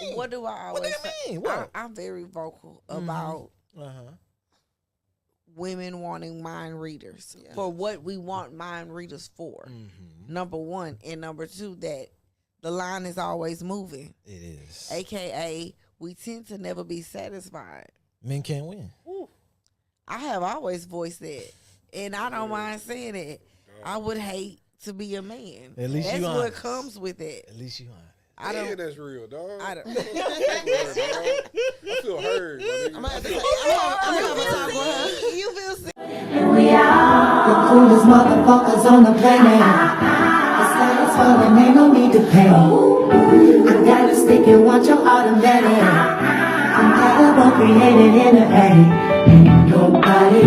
mean? What do I What always that say? mean? What? I'm very vocal about women wanting mind readers for what we want mind readers for. Number one. And number two, that the line is always moving. It is. AKA, we tend to never be satisfied. Men can't win. I have always voiced that. And I don't mind saying it. I would hate to be a man. At least that's you what honest. comes with it. At least you honest. I don't. Yeah, that's real, dog. I don't. I feel heard. I'm gonna have to say, you feel sick. We are the coolest motherfuckers on the planet. The sky is falling, ain't no need to panic. I got a stick and want your automatic. I'm caliber created in the attic. Ain't nobody